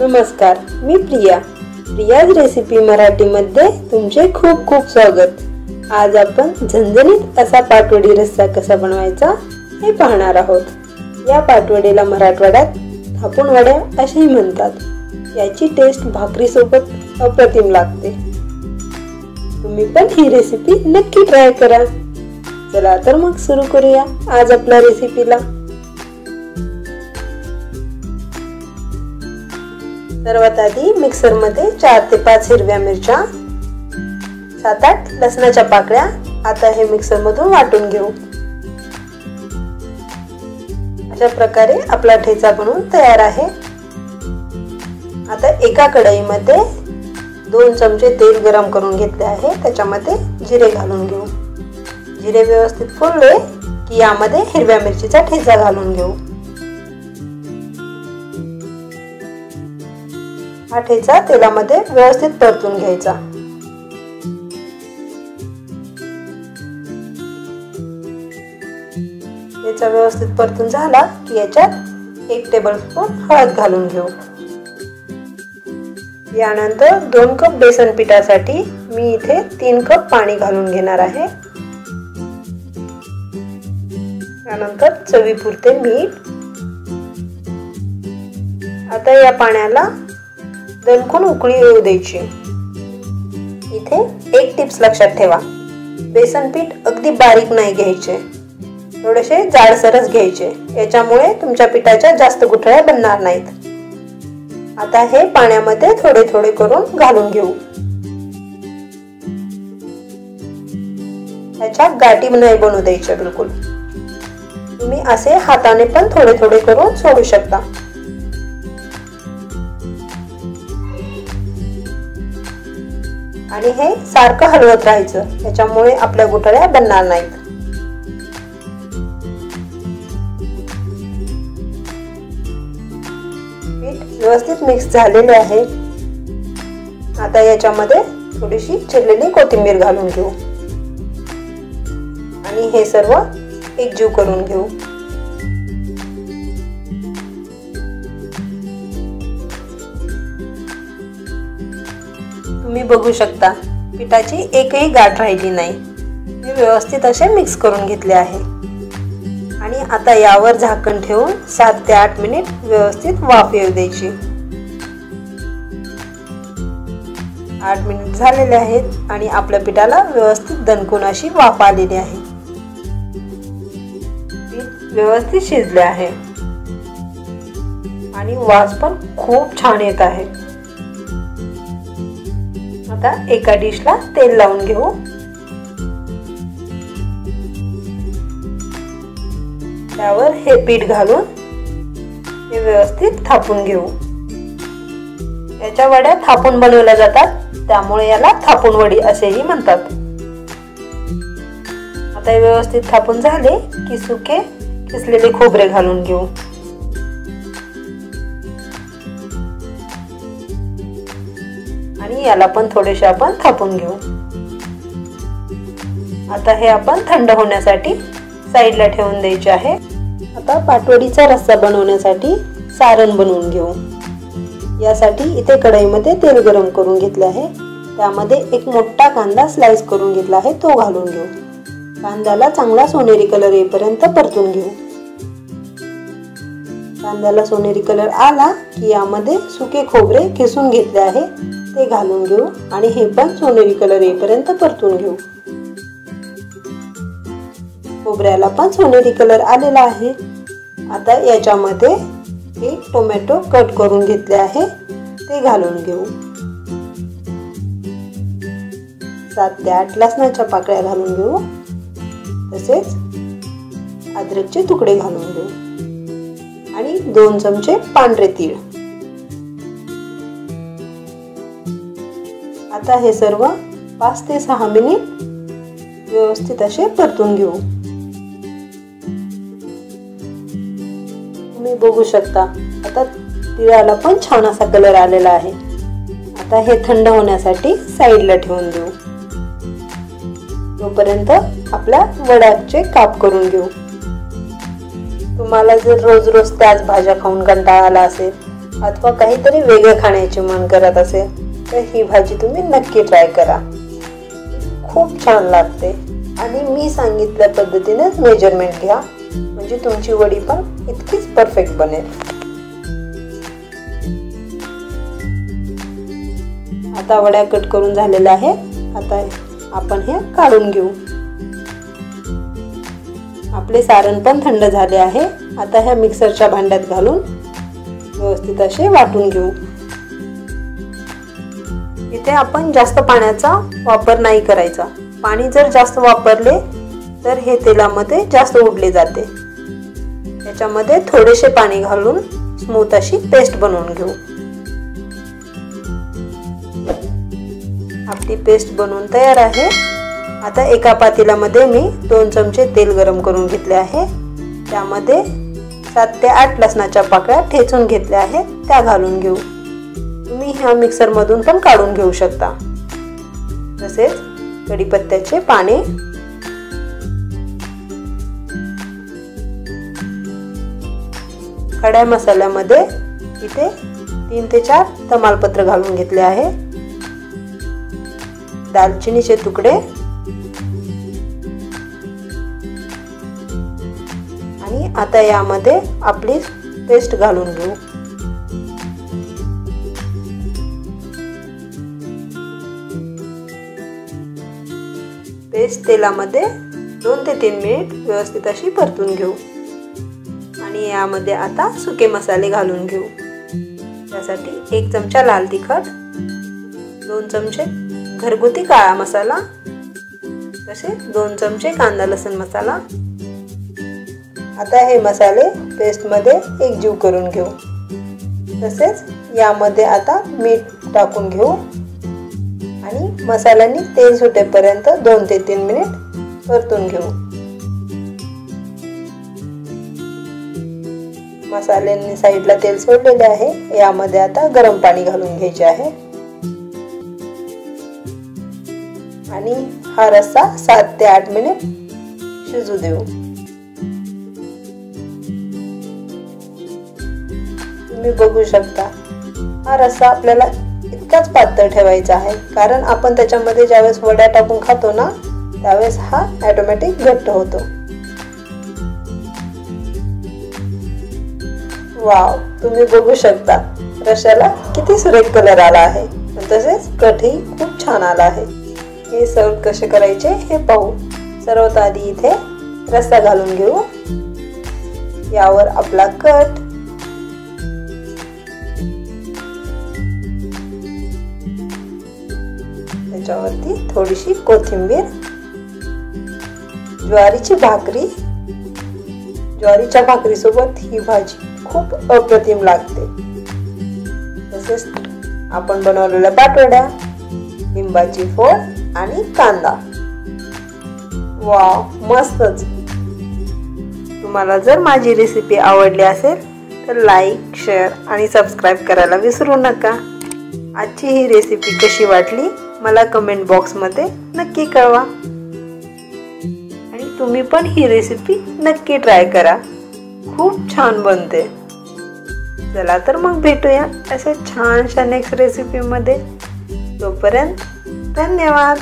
नमस्कार, मी प्रियाज रेसिपी मराठीमध्ये तुमचे खूप खूप स्वागत। आज आपण झणझणीत असा पाटवडी रस्सा कसा बनवायचा हे पाहणार आहोत। या पाटवडीला मराठवाड्यात थापून वड्या असेही म्हणतात। याची टेस्ट भाकरी सोबत अप्रतिम लागते। तुम्ही पण ही रेसिपी नक्की ट्राय करा। चला तर मग सुरू करूया आज आपल्या रेसिपीला। सर्वात आधी मिक्सर मध्ये 4 ते 5 हिरव्या मिरच्या, 7-8 लसणाच्या पाकळ्या आता हे मिक्सर मधून वाटून घेऊ। अशा प्रकारे आपला ठेचा बनवून तयार आहे। आता एका कढईमध्ये 2 चमचे तेल गरम करून घेतले आहे। त्याच्यामध्ये जिरे घालून घेऊ। जिरे व्यवस्थित फुलले की यामध्ये हिरव्या मिरचीचा ठेचा घालून घेऊ। हा ठेचा तेलामध्ये व्यवस्थित परतून घ्यायचा। ठेचा व्यवस्थित परतून झाला की याच्यात 1 टेबलस्पून हळद घालून घेऊ। यानंतर 2 कप बेसन पिठासाठी मी इथे 3 कप पाणी घालून घेणार आहे। यानंतर चवीपुरते मीठ। आता या पाण्याला दणकून उकळी येऊ द्यायची। इथे एक टिप्स लक्षात ठेवा, बेसन पीठ अगदी बारीक नाही घ्यायचे, थोडेसे जाडसरच घ्यायचे। याच्यामुळे तुमच्या पिठाच्या जास्त गुठळ्या बनणार नाहीत। आता हे पाण्यामध्ये थोडे थोडे करून घालून घेऊ। याच्या गाठी नाही बनू द्यायच्या बिलकुल। तुम्ही असे हाताने पण थोडे थोडे करून सोडू शकता। आणि हे सारखं हलवत राहायचं, याच्यामुळे आपल्या गुठळ्या बनणार नाहीत। पीठ व्यवस्थित मिक्स झालेले आहे। आता याच्यामध्ये थोडीशी चिरलेली कोथिंबीर घालून घेऊ आणि हे सर्व एकजीव करून घेऊ। तुम्ही बघू शकता पिठाची एकही गाठ राहिली नाही। मी व्यवस्थित असे मिक्स करून घेतले आहे। आणि आता यावर झाकण ठेवून 7 ते 8 मिनिट व्यवस्थित वाफ येऊ द्यायची। 8 मिनिट झालेले आहेत आणि आपल्या पिठाला व्यवस्थित दणकून अशी वाफ आलेली आहे। पीठ व्यवस्थित शिजले आहे आणि वास पण खूप छान येत आहे। आता एका डिशला तेल लावून घेऊ। त्यावर हे पीठ घालून हे व्यवस्थित थापून घेऊ। याच्या वड्या थापून बनवल्या जातात, त्यामुळे याला थापून वडी असेही म्हणतात। आता हे व्यवस्थित थापून झाले की सुके किसलेले खोबरे घालून घेऊ। आणि याला पण थोडेसे आपण थापून घेऊ। आता हे आपण थंड होण्यासाठी साईडला ठेवून द्यायचे आहे। आता पाटवडीचा रस्सा बनवण्यासाठी सारण बनवून घेऊ। यासाठी इथे कढईमध्ये तेल गरम करून घेतले आहे। त्यामध्ये एक मोठा कांदा स्लाइस करून घेतला आहे, तो घालून घेऊ। कांद्याला चांगला सोनेरी कलर येईपर्यंत परतून घेऊ। कांद्याला सोनेरी कलर आला की यामध्ये सुके खोबरे किसून घेतले आहे ते घालून घेऊ आणि हे पण सोनेरी कलर येईपर्यंत परतून घेऊ। खोबऱ्याला पण सोनेरी कलर आलेला आहे। आता याच्यामध्ये एक टोमॅटो कट करून घेतले आहे ते घालून घेऊ। 7 ते 8 लसणाच्या पाकळ्या घालून घेऊ। तसेच अद्रकचे तुकडे घालून घेऊ आणि 2 चमचे पांढरे तीळ। आता हे सर्व 5 ते 6 मिनिट व्यवस्थित असे परतून घेऊ। तुम्ही बघू शकता आता तिळाला पण छान असा कलर आलेला आहे। आता हे थंड होण्यासाठी साईडला ठेवून देऊ। तोपर्यंत आपल्या वड्याचे काप करून घेऊ। तुम्हाला जर रोज रोज त्याच भाज्या खाऊन कंटाळा आला असेल अथवा काहीतरी वेगळं खाण्याची मन करत असेल तर ही भाजी तुम्ही नक्की ट्राय करा. खूप छान लागते आणि मी सांगितल्या पद्धतीनेच मेजरमेंट घ्या, म्हणजे तुमची वडी पण इतकीच परफेक्ट बनेल. आता वड्या कट करून झालेल्या आहे. आता आपण हे काढून घेऊ. आपले सारण पण थंड झाले आहे. आता ह्या मिक्सरच्या भांड्यात घालून व्यवस्थित असे वाटून घेऊ. इथे आपण जास्त पाण्याचा वापर नाही करायचा. पाणी जर जास्त वापरले तर हे तेलामध्ये जास्त उडले जाते. याच्यामध्ये थोडेसे पाणी घालून स्मूथ अशी पेस्ट बनवून घेऊ. आपली पेस्ट बनवून तयार आहे. आता एका पातेल्यामध्ये मी 2 चमचे तेल गरम करून घेतले आहे. त्यामध्ये 7 ते 8 लसणाच्या पाकळ्या ठेचून घेतल्या आहेत, त्या घालून घेऊ. तुम्ही ह्या मिक्सर मधून पण काढून घेऊ शकता. तसेच कढीपत्त्याचे पाने, खड्या मसाल्यामध्ये इथे 3 ते 4 तमालपत्र घालून घेतले आहे. दालचिनीचे तुकडे आणि आता यामध्ये आपली पेस्ट घालून घेऊ. पेस्ट तेलामध्ये 2 ते 3 मिनिट व्यवस्थित अशी परतून घेऊ. आणि यामध्ये आता सुके मसाले घालून घेऊ. त्यासाठी 1 चमचा लाल तिखट, 2 चमचे घरगुती काळा मसाला, तसेच 2 चमचे कांदा लसूण मसाला. आता हे मसाले पेस्ट मध्ये एकजीव करून घेऊ. तसेच यामध्ये आता मीठ टाकून घेऊ आणि मसाल्यांनी तेल सुटेपर्यंत 2 ते 3 मिनिट परतून घेऊ. मसाल्यांनी साईडला तेल सोडलेले आहे. यामध्ये आता गरम पाणी घालून घ्यायचे आहे आणि हा रस्सा 7 ते 8 मिनिट शिजू देऊ. तुम्ही बघू शकता हा रस्सा आपल्याला इतकाच पातळ ठेवायचा आहे, कारण आपण त्याच्यामध्ये ज्यावेळेस वड्या टाकून खातो ना त्यावेळेस हा ऑटोमॅटिक घट्ट होतो. वाव, तुम्ही बघू शकता रश्श्याला किती सुरेख कलर आला आहे. तसेच कटही खूप छान आला आहे. हे सर्व कसे करायचे हे पाहू. सर्वात आधी इथे रस्सा घालून घेऊ. यावर आपला कट, त्याच्यावरती थोडीशी कोथिंबीर, ज्वारीची भाकरी. ज्वारीच्या भाकरी सोबत ही भाजी खूप अप्रतिम लागते. तसेच आपण बनवलेल्या पाटवड्या, लिंबाची फोड आणि कांदा. वाव, मस्तच. तुम्हाला जर माझी रेसिपी आवडली असेल तर लाईक, शेअर आणि सबस्क्राईब करायला विसरू नका. आजची ही रेसिपी कशी वाटली मला कमेंट बॉक्समध्ये नक्की कळवा आणि तुम्ही पण ही रेसिपी नक्की ट्राय करा. खूप छान बनते. चला तर मग भेटूया अशा छानशा नेक्स्ट रेसिपीमध्ये. तोपर्यंत धन्यवाद.